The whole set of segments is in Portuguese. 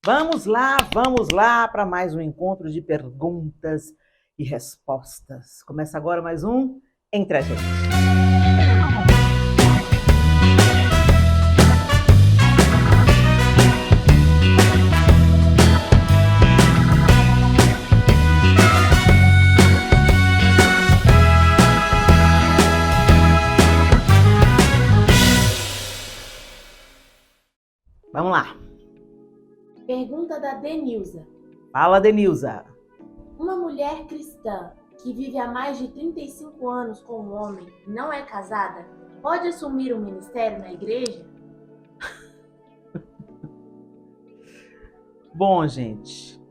Vamos lá para mais um encontro de perguntas e respostas. Começa agora mais um Entre a Gente. Vamos lá. Pergunta da Denilza. Fala, Denilza. Uma mulher cristã que vive há mais de 35 anos com um homem e não é casada, pode assumir um ministério na igreja? Bom, gente,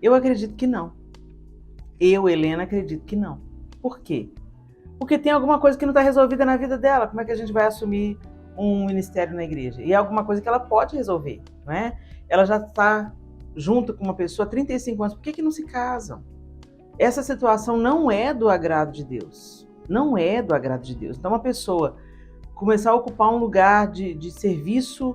eu acredito que não. Eu, Helena, acredito que não. Por quê? Porque tem alguma coisa que não está resolvida na vida dela. Como é que a gente vai assumir um ministério na igreja? E é alguma coisa que ela pode resolver, não é? Ela já está junto com uma pessoa há 35 anos. Por que não se casam? Essa situação não é do agrado de Deus. Não é do agrado de Deus. Então, uma pessoa começar a ocupar um lugar de serviço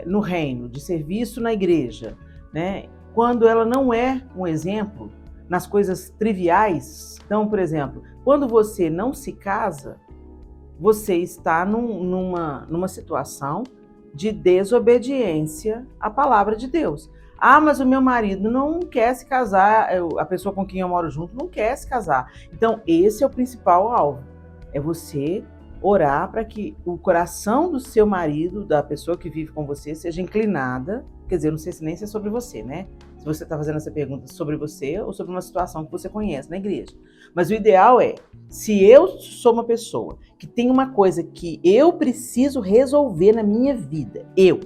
no reino, de serviço na igreja, né? Quando ela não é um exemplo nas coisas triviais. Então, por exemplo, quando você não se casa, você está numa situação de desobediência à palavra de Deus. Ah, mas o meu marido não quer se casar, a pessoa com quem eu moro junto não quer se casar. Então, esse é o principal alvo. É você orar para que o coração do seu marido, da pessoa que vive com você, seja inclinada. Quer dizer, eu não sei nem se é sobre você, né? Se você está fazendo essa pergunta sobre você ou sobre uma situação que você conhece na igreja. Mas o ideal é, se eu sou uma pessoa que tem uma coisa que eu preciso resolver na minha vida, eu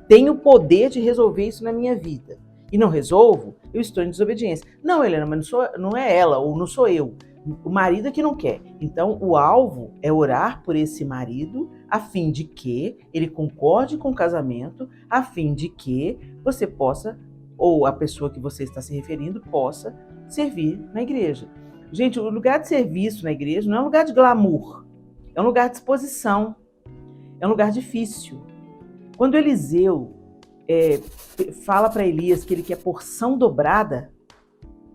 tenho o poder de resolver isso na minha vida, e não resolvo, eu estou em desobediência. Não, Helena, mas não é ela, ou não sou eu. O marido é que não quer. Então, o alvo é orar por esse marido, a fim de que ele concorde com o casamento, a fim de que você possa, ou a pessoa que você está se referindo, possa servir na igreja. Gente, o lugar de serviço na igreja não é um lugar de glamour, é um lugar de exposição, é um lugar difícil. Quando Eliseu fala para Elias que ele quer porção dobrada,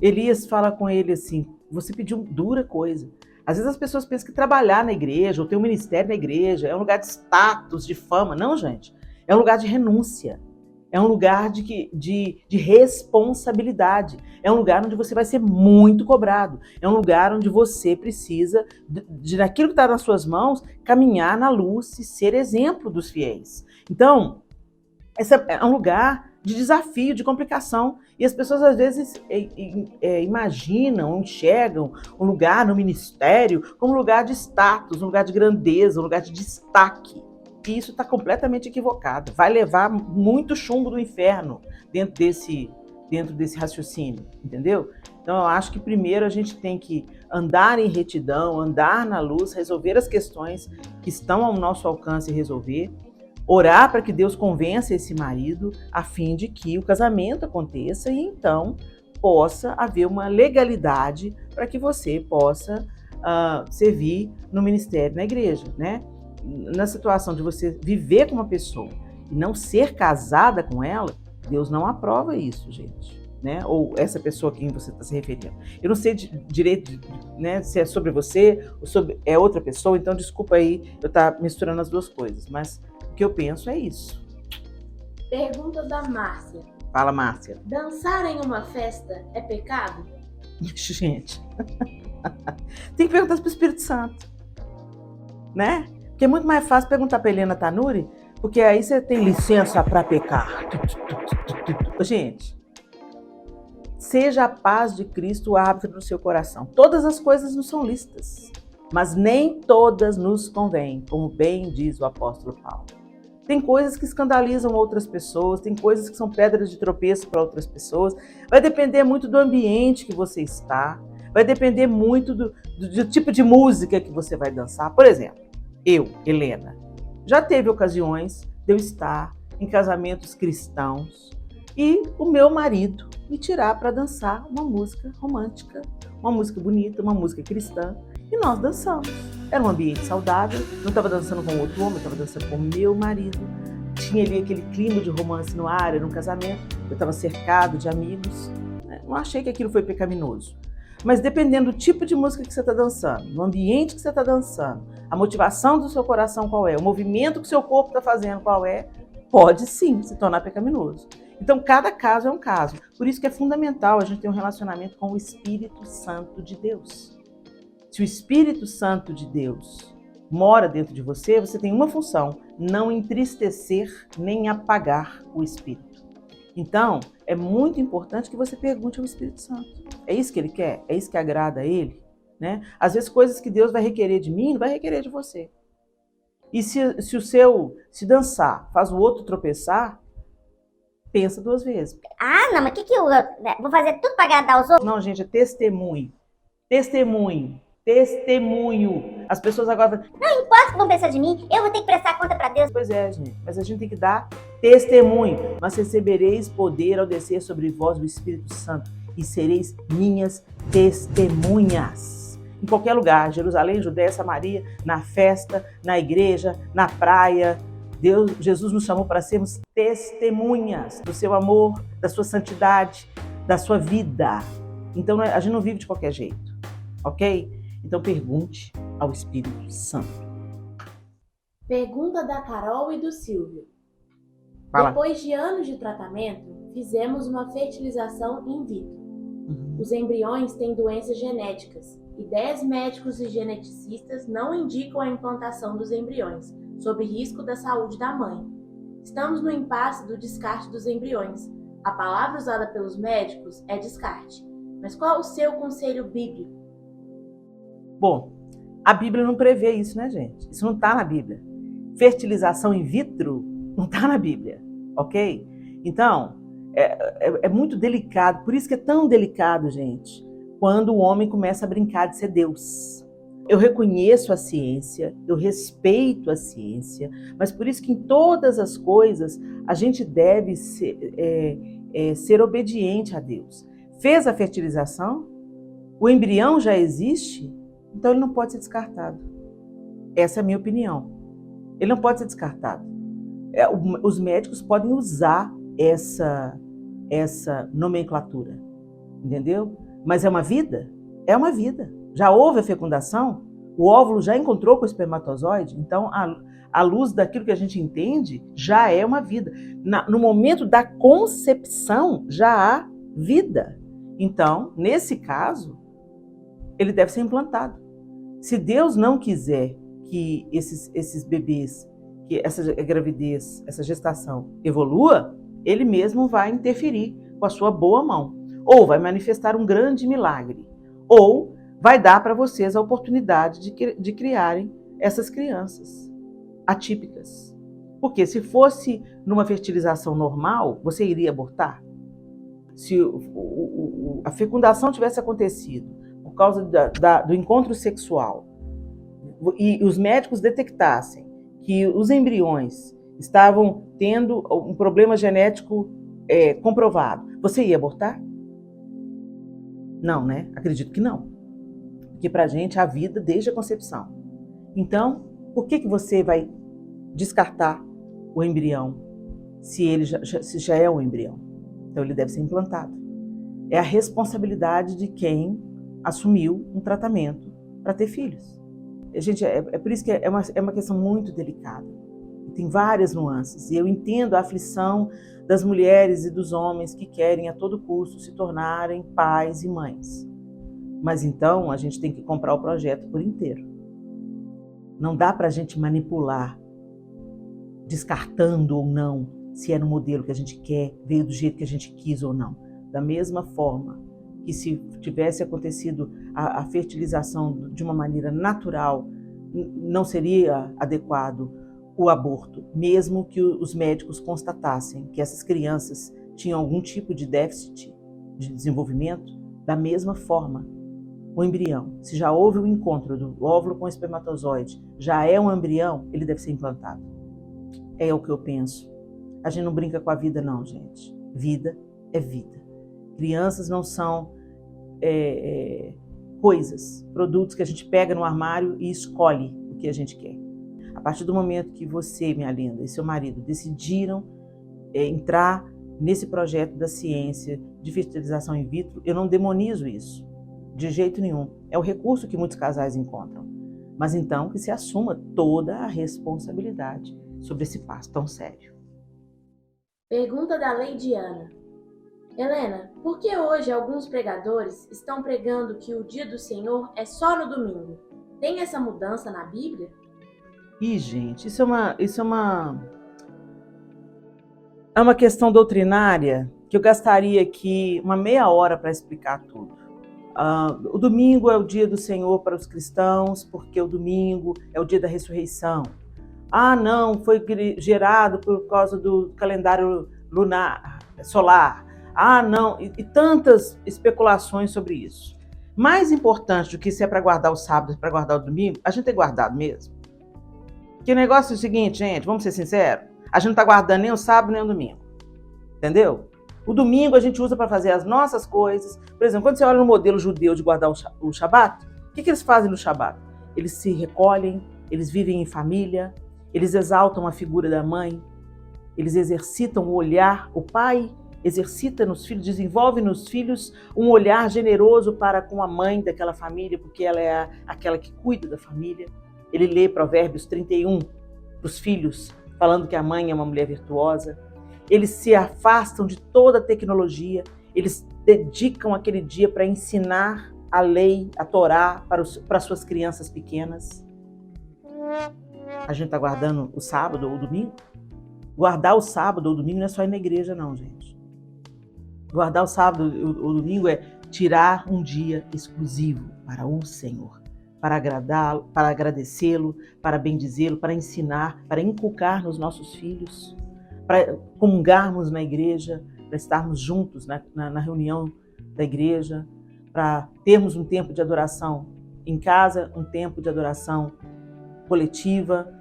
Elias fala com ele assim: você pediu dura coisa. Às vezes as pessoas pensam que trabalhar na igreja ou ter um ministério na igreja é um lugar de status, de fama. Não, gente. É um lugar de renúncia. É um lugar de responsabilidade. É um lugar onde você vai ser muito cobrado. É um lugar onde você precisa, naquilo que está nas suas mãos, caminhar na luz e ser exemplo dos fiéis. Então, esse é um lugar de desafio, de complicação. E as pessoas, às vezes, imaginam, enxergam um lugar no ministério como um lugar de status, um lugar de grandeza, um lugar de destaque. E isso está completamente equivocado. Vai levar muito chumbo do inferno dentro desse raciocínio, entendeu? Então, eu acho que primeiro a gente tem que andar em retidão, andar na luz, resolver as questões que estão ao nosso alcance resolver, orar para que Deus convença esse marido a fim de que o casamento aconteça e então possa haver uma legalidade para que você possa servir no ministério na igreja, né? Na situação de você viver com uma pessoa e não ser casada com ela, Deus não aprova isso, gente, né? Ou essa pessoa a quem você está se referindo. Eu não sei direito, né, se é sobre você ou sobre outra pessoa, então desculpa aí eu estar misturando as duas coisas, mas o que eu penso é isso. Pergunta da Márcia. Fala, Márcia. Dançar em uma festa é pecado? Gente, tem que perguntar para o Espírito Santo, né? Porque é muito mais fácil perguntar para Helena Tanuri, porque aí você tem licença para pecar. Gente, seja a paz de Cristo o árbitro do seu coração. Todas as coisas não são lícitas, mas nem todas nos convêm, como bem diz o apóstolo Paulo. Tem coisas que escandalizam outras pessoas, tem coisas que são pedras de tropeço para outras pessoas. Vai depender muito do ambiente que você está, vai depender muito do tipo de música que você vai dançar. Por exemplo, eu, Helena, já teve ocasiões de eu estar em casamentos cristãos e o meu marido me tirar para dançar uma música romântica, uma música bonita, uma música cristã, e nós dançamos. Era um ambiente saudável, não estava dançando com outro homem, eu estava dançando com meu marido. Tinha ali aquele clima de romance no ar, era um casamento, eu estava cercado de amigos. Não achei que aquilo foi pecaminoso. Mas dependendo do tipo de música que você está dançando, no ambiente que você está dançando, a motivação do seu coração qual é, o movimento que o seu corpo está fazendo qual é, pode sim se tornar pecaminoso. Então, cada caso é um caso. Por isso que é fundamental a gente ter um relacionamento com o Espírito Santo de Deus. Se o Espírito Santo de Deus mora dentro de você, você tem uma função: não entristecer nem apagar o Espírito. Então, é muito importante que você pergunte ao Espírito Santo. É isso que ele quer? É isso que agrada a ele? Né? Às vezes, coisas que Deus vai requerer de mim, não vai requerer de você. E se dançar faz o outro tropeçar, pensa 2 vezes. Ah, não, mas o que eu vou fazer tudo para agradar os outros? Não, gente, é testemunho. Testemunho. Testemunho. As pessoas agora falam, Não importa o que vão pensar de mim, eu vou ter que prestar conta para Deus. pois é, gente, mas a gente tem que dar testemunho. Mas recebereis poder ao descer sobre vós o Espírito Santo e sereis minhas testemunhas. Em qualquer lugar, Jerusalém, Judéia, Samaria, na festa, na igreja, na praia. Jesus nos chamou para sermos testemunhas do seu amor, da sua santidade, da sua vida. Então a gente não vive de qualquer jeito, ok? Então pergunte ao Espírito Santo. Pergunta da Carol e do Silvio. Fala. Depois de anos de tratamento, fizemos uma fertilização in vitro. Os embriões têm doenças genéticas e 10 médicos e geneticistas não indicam a implantação dos embriões, sob risco da saúde da mãe. Estamos no impasse do descarte dos embriões. A palavra usada pelos médicos é descarte. Mas qual o seu conselho bíblico? Bom, a Bíblia não prevê isso, né, gente? Isso não está na Bíblia. Fertilização in vitro não está na Bíblia, ok? Então, é muito delicado. Por isso que é tão delicado, gente, quando o homem começa a brincar de ser Deus. Eu reconheço a ciência, eu respeito a ciência, mas por isso que em todas as coisas a gente deve ser obediente a Deus. Fez a fertilização, o embrião já existe, então ele não pode ser descartado. Essa é a minha opinião. Ele não pode ser descartado. Os médicos podem usar essa nomenclatura, entendeu? Mas é uma vida? É uma vida. Já houve a fecundação, o óvulo já encontrou com o espermatozoide, então, à luz daquilo que a gente entende, já é uma vida. No momento da concepção, já há vida. Então, nesse caso, ele deve ser implantado. Se Deus não quiser que esses bebês, que essa gravidez, essa gestação evolua, ele mesmo vai interferir com a sua boa mão. Ou vai manifestar um grande milagre. Ou vai dar para vocês a oportunidade de criarem essas crianças atípicas. Porque se fosse numa fertilização normal, você iria abortar? Se a fecundação tivesse acontecido por causa do encontro sexual e os médicos detectassem que os embriões estavam tendo um problema genético comprovado, você ia abortar? Não, né? Acredito que não. Porque para a gente, a vida desde a concepção. Então, por que você vai descartar o embrião se ele já é um embrião? Então, ele deve ser implantado. É a responsabilidade de quem assumiu um tratamento para ter filhos. Gente, é por isso que é uma questão muito delicada. Tem várias nuances. E eu entendo a aflição das mulheres e dos homens que querem a todo custo se tornarem pais e mães. Mas então a gente tem que comprar o projeto por inteiro. Não dá para a gente manipular, descartando ou não, se é no modelo que a gente quer, veio do jeito que a gente quis ou não. Da mesma forma que se tivesse acontecido a fertilização de uma maneira natural, não seria adequado o aborto, mesmo que os médicos constatassem que essas crianças tinham algum tipo de déficit de desenvolvimento. Da mesma forma, o embrião, se já houve o encontro do óvulo com o espermatozoide, já é um embrião, ele deve ser implantado. É o que eu penso. A gente não brinca com a vida não, gente. Vida é vida. Crianças não são coisas, produtos que a gente pega no armário e escolhe o que a gente quer. A partir do momento que você, minha linda, e seu marido decidiram entrar nesse projeto da ciência de fertilização in vitro, eu não demonizo isso, de jeito nenhum. É o recurso que muitos casais encontram. Mas então que se assuma toda a responsabilidade sobre esse passo tão sério. Pergunta da Leidiana. Helena, por que hoje alguns pregadores estão pregando que o dia do Senhor é só no domingo? Tem essa mudança na Bíblia? Ih, gente, isso é uma questão doutrinária que eu gastaria aqui uma meia hora para explicar tudo. O domingo é o dia do Senhor para os cristãos, porque o domingo é o dia da ressurreição. Ah, não, foi gerado por causa do calendário lunar, solar. Ah, não, e tantas especulações sobre isso. Mais importante do que se é para guardar o sábado e para guardar o domingo, a gente tem guardado mesmo. Que o negócio é o seguinte, gente, vamos ser sinceros, a gente não está guardando nem o sábado nem o domingo, entendeu? O domingo a gente usa para fazer as nossas coisas. Por exemplo, quando você olha no modelo judeu de guardar o Shabat, o que eles fazem no Shabat? Eles se recolhem, eles vivem em família, eles exaltam a figura da mãe, eles exercitam o olhar, o pai exercita nos filhos, desenvolve nos filhos um olhar generoso para com a mãe daquela família, porque ela é aquela que cuida da família. Ele lê Provérbios 31 para os filhos, falando que a mãe é uma mulher virtuosa. Eles se afastam de toda a tecnologia, eles dedicam aquele dia para ensinar a lei, a Torá, para suas crianças pequenas. A gente está guardando o sábado ou o domingo? Guardar o sábado ou o domingo não é só ir na igreja, não, gente. Guardar o sábado ou o domingo é tirar um dia exclusivo para o Senhor, para agradá-lo, para agradecê-lo, para bendizê-lo, para ensinar, para inculcar nos nossos filhos, para comungarmos na igreja, para estarmos juntos na reunião da igreja, para termos um tempo de adoração em casa, um tempo de adoração coletiva.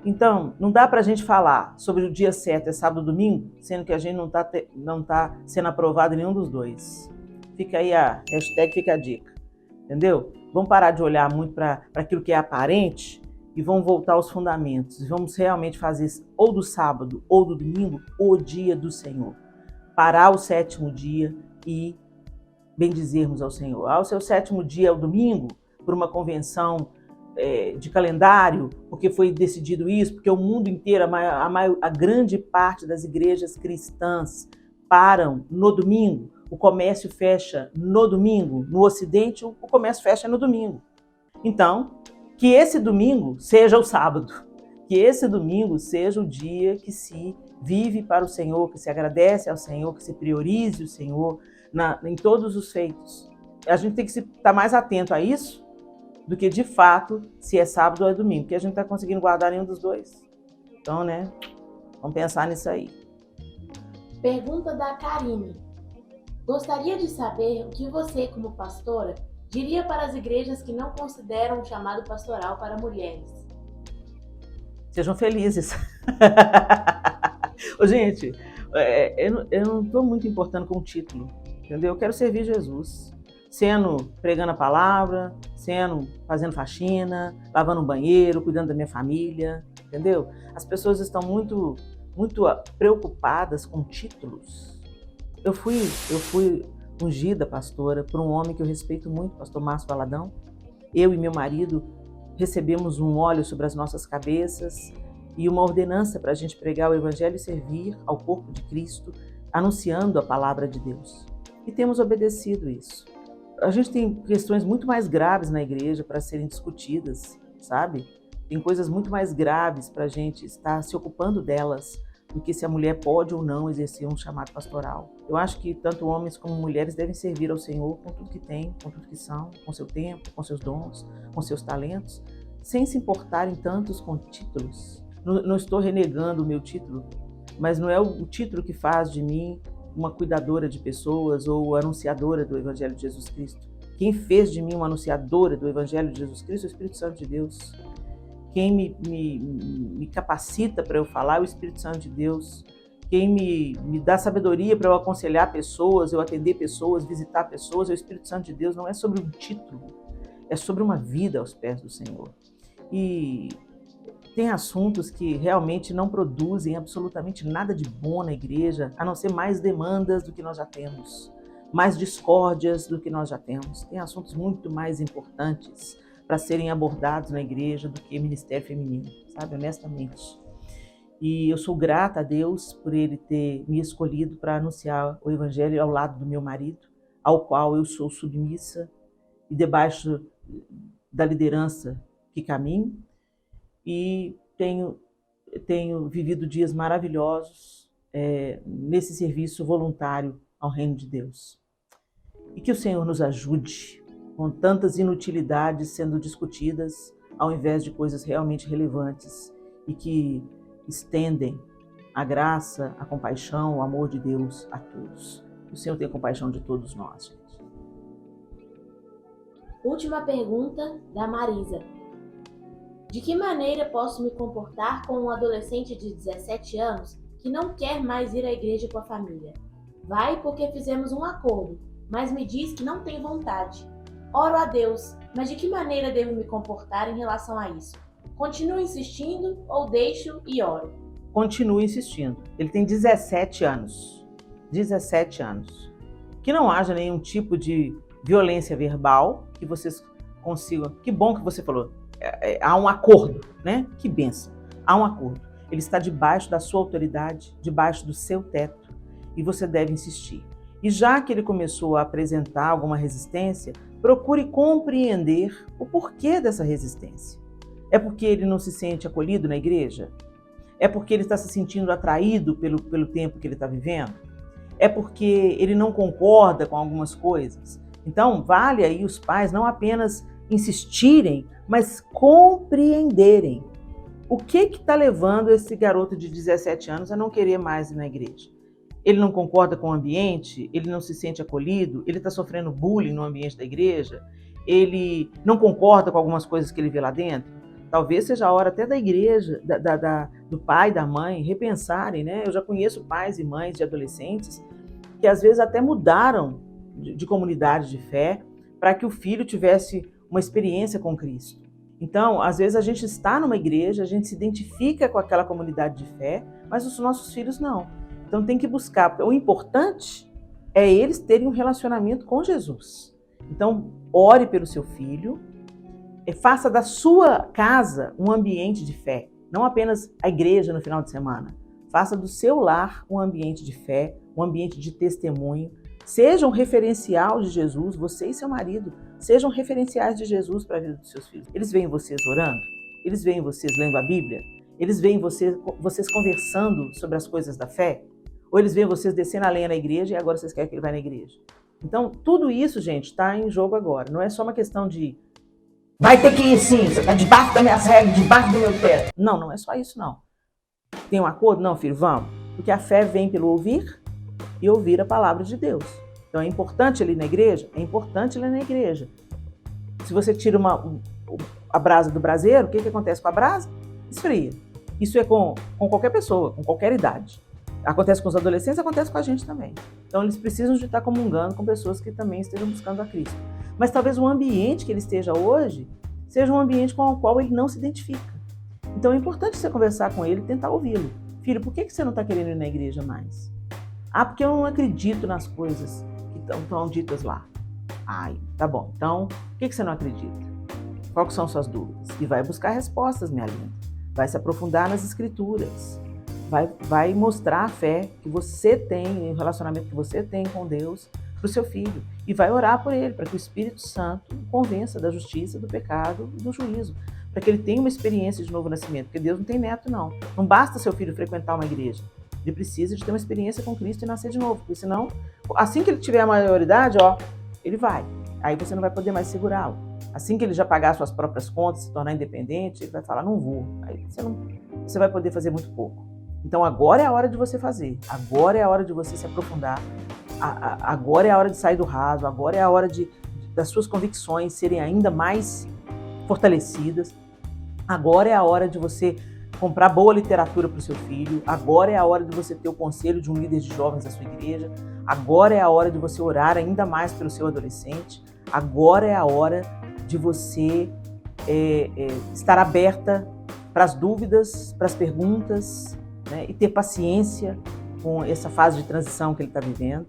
Então, não dá para a gente falar sobre o dia certo, é sábado ou domingo, sendo que a gente não tá sendo aprovado em nenhum dos dois. Fica aí a hashtag, fica a dica, entendeu? Vamos parar de olhar muito para aquilo que é aparente e vamos voltar aos fundamentos. Vamos realmente fazer ou do sábado ou do domingo o dia do Senhor. Parar o sétimo dia e bendizermos ao Senhor. O seu sétimo dia é o domingo, por uma convenção de calendário, porque foi decidido isso, porque o mundo inteiro, a grande parte das igrejas cristãs param no domingo, o comércio fecha no domingo, no Ocidente o comércio fecha no domingo. Então, que esse domingo seja o sábado, que esse domingo seja o dia que se vive para o Senhor, que se agradece ao Senhor, que se priorize o Senhor em todos os feitos. A gente tem que estar mais atento a isso do que, de fato, se é sábado ou é domingo, porque a gente não está conseguindo guardar nenhum dos dois. Então, vamos pensar nisso aí. Pergunta da Karine. Gostaria de saber o que você, como pastora, diria para as igrejas que não consideram o chamado pastoral para mulheres? Sejam felizes. Gente, eu não estou muito importando com o título, entendeu? Eu quero servir Jesus. Pregando a palavra, fazendo faxina, lavando um banheiro, cuidando da minha família, entendeu? As pessoas estão muito, muito preocupadas com títulos. Eu fui ungida pastora por um homem que eu respeito muito, pastor Márcio Valadão. Eu e meu marido recebemos um óleo sobre as nossas cabeças e uma ordenança para a gente pregar o evangelho e servir ao corpo de Cristo, anunciando a palavra de Deus. E temos obedecido isso. A gente tem questões muito mais graves na igreja para serem discutidas, sabe? Tem coisas muito mais graves para a gente estar se ocupando delas do que se a mulher pode ou não exercer um chamado pastoral. Eu acho que tanto homens como mulheres devem servir ao Senhor com tudo que têm, com tudo que são, com seu tempo, com seus dons, com seus talentos, sem se importarem tantos com títulos. Não estou renegando o meu título, mas não é o título que faz de mim uma cuidadora de pessoas ou anunciadora do Evangelho de Jesus Cristo. Quem fez de mim uma anunciadora do Evangelho de Jesus Cristo é o Espírito Santo de Deus. Quem me capacita para eu falar é o Espírito Santo de Deus. Quem me dá sabedoria para eu aconselhar pessoas, eu atender pessoas, visitar pessoas, é o Espírito Santo de Deus. Não é sobre um título, é sobre uma vida aos pés do Senhor. E tem assuntos que realmente não produzem absolutamente nada de bom na igreja, a não ser mais demandas do que nós já temos, mais discórdias do que nós já temos. Tem assuntos muito mais importantes para serem abordados na igreja do que ministério feminino, sabe? Honestamente. E eu sou grata a Deus por Ele ter me escolhido para anunciar o Evangelho ao lado do meu marido, ao qual eu sou submissa e debaixo da liderança que caminho. E tenho vivido dias maravilhosos nesse serviço voluntário ao reino de Deus. E que o Senhor nos ajude com tantas inutilidades sendo discutidas, ao invés de coisas realmente relevantes e que estendem a graça, a compaixão, o amor de Deus a todos. O Senhor tem compaixão de todos nós, gente. Última pergunta da Marisa. De que maneira posso me comportar com um adolescente de 17 anos que não quer mais ir à igreja com a família? Vai porque fizemos um acordo, mas me diz que não tem vontade. Oro a Deus, mas de que maneira devo me comportar em relação a isso? Continuo insistindo ou deixo e oro? Continue insistindo. Ele tem 17 anos. 17 anos. Que não haja nenhum tipo de violência verbal, que vocês consigam... Que bom que você falou. Há um acordo, né? Que bênção. Há um acordo. Ele está debaixo da sua autoridade, debaixo do seu teto, e você deve insistir. E já que ele começou a apresentar alguma resistência, procure compreender o porquê dessa resistência. É porque ele não se sente acolhido na igreja? É porque ele está se sentindo atraído pelo tempo que ele está vivendo? É porque ele não concorda com algumas coisas? Então, vale aí os pais não apenas insistirem, mas compreenderem o que está levando esse garoto de 17 anos a não querer mais ir na igreja. Ele não concorda com o ambiente, ele não se sente acolhido, ele está sofrendo bullying no ambiente da igreja, ele não concorda com algumas coisas que ele vê lá dentro. Talvez seja a hora até da igreja, do pai, da mãe, repensarem, né? Eu já conheço pais e mães de adolescentes que às vezes até mudaram de comunidade de fé para que o filho tivesse uma experiência com Cristo. Então, às vezes a gente está numa igreja, a gente se identifica com aquela comunidade de fé, mas os nossos filhos não. Então tem que buscar. O importante é eles terem um relacionamento com Jesus. Então, ore pelo seu filho, faça da sua casa um ambiente de fé, não apenas a igreja no final de semana. Faça do seu lar um ambiente de fé, um ambiente de testemunho. Seja um referencial de Jesus, você e seu marido, sejam referenciais de Jesus para a vida dos seus filhos. Eles veem vocês orando, eles veem vocês lendo a Bíblia, eles veem vocês conversando sobre as coisas da fé, ou eles veem vocês descendo a lenha na igreja e agora vocês querem que ele vá na igreja. Então, tudo isso, gente, está em jogo agora. Não é só uma questão de vai ter que ir sim, você está debaixo das minhas regras, debaixo do meu teto. Não, não é só isso, não. Tem um acordo? Não, filho, vamos. Porque a fé vem pelo ouvir e ouvir a palavra de Deus. Então é importante ele ir na igreja? É importante ele ir na igreja. Se você tira a brasa do braseiro, o que acontece com a brasa? Esfria. Isso é com qualquer pessoa, com qualquer idade. Acontece com os adolescentes, acontece com a gente também. Então eles precisam de estar comungando com pessoas que também estejam buscando a Cristo. Mas talvez o ambiente que ele esteja hoje seja um ambiente com o qual ele não se identifica. Então é importante você conversar com ele e tentar ouvi-lo. Filho, por que você não está querendo ir na igreja mais? Ah, porque eu não acredito nas coisas que estão ditas lá. Ai, tá bom. Então, por que você não acredita? Quais são suas dúvidas? E vai buscar respostas, minha linda. Vai se aprofundar nas escrituras. Vai mostrar a fé que você tem, o relacionamento que você tem com Deus para o seu filho. E vai orar por ele, para que o Espírito Santo o convença da justiça, do pecado e do juízo. Para que ele tenha uma experiência de novo nascimento. Porque Deus não tem neto, não. Não basta seu filho frequentar uma igreja. Ele precisa de ter uma experiência com Cristo e nascer de novo. Porque senão, assim que ele tiver a maioridade, ele vai. Aí você não vai poder mais segurá-lo. Assim que ele já pagar suas próprias contas, se tornar independente, ele vai falar, não vou. Aí você vai poder fazer muito pouco. Então agora é a hora de você fazer, agora é a hora de você se aprofundar, agora é a hora de sair do raso, agora é a hora das suas convicções serem ainda mais fortalecidas, agora é a hora de você comprar boa literatura para o seu filho, agora é a hora de você ter o conselho de um líder de jovens da sua igreja, agora é a hora de você orar ainda mais pelo seu adolescente, agora é a hora de você estar aberta para as dúvidas, para as perguntas, né, e ter paciência com essa fase de transição que ele está vivendo.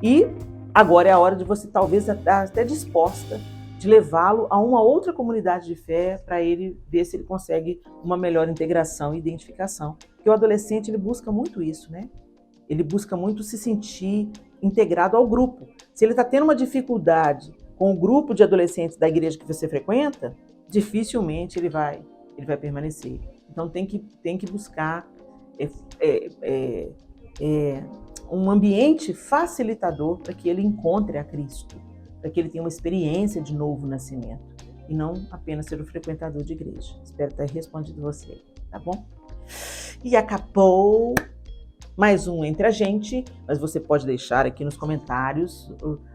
E agora é a hora de você talvez estar até disposta de levá-lo a uma outra comunidade de fé para ele ver se ele consegue uma melhor integração e identificação. Porque o adolescente ele busca muito isso, né? Ele busca muito se sentir integrado ao grupo. Se ele está tendo uma dificuldade com o grupo de adolescentes da igreja que você frequenta, dificilmente ele vai permanecer. Então tem que buscar um ambiente facilitador para que ele encontre a Cristo, para que ele tenha uma experiência de novo nascimento e não apenas ser um frequentador de igreja. Espero ter respondido você, tá bom? E acabou mais um Entre a Gente, mas você pode deixar aqui nos comentários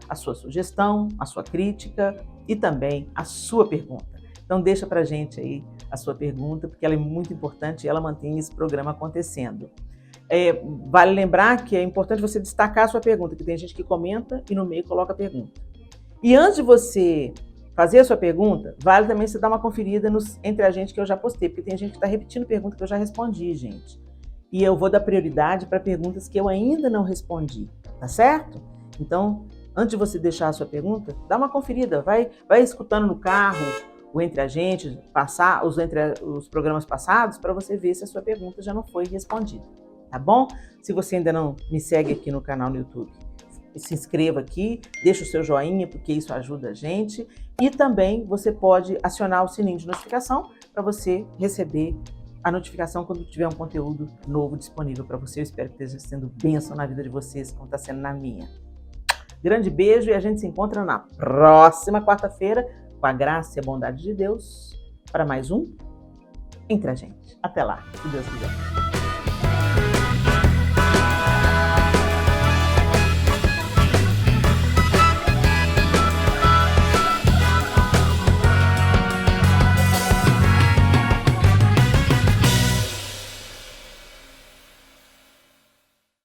a sua sugestão, a sua crítica e também a sua pergunta. Então deixa pra gente aí a sua pergunta, porque ela é muito importante e ela mantém esse programa acontecendo. Vale lembrar que é importante você destacar a sua pergunta, que tem gente que comenta e no meio coloca a pergunta. E antes de você fazer a sua pergunta, vale também você dar uma conferida nos Entre a Gente que eu já postei, porque tem gente que está repetindo pergunta que eu já respondi, gente. E eu vou dar prioridade para perguntas que eu ainda não respondi, tá certo? Então, antes de você deixar a sua pergunta, dá uma conferida, vai escutando no carro o Entre a Gente, passar os programas passados, para você ver se a sua pergunta já não foi respondida, tá bom? Se você ainda não me segue aqui no canal no YouTube, se inscreva aqui, deixa o seu joinha, porque isso ajuda a gente. E também você pode acionar o sininho de notificação para você receber a notificação quando tiver um conteúdo novo disponível para você. Eu espero que esteja sendo bênção na vida de vocês, como está sendo na minha. Grande beijo e a gente se encontra na próxima quarta-feira, com a graça e a bondade de Deus, para mais um Entre a Gente. Até lá, se Deus quiser.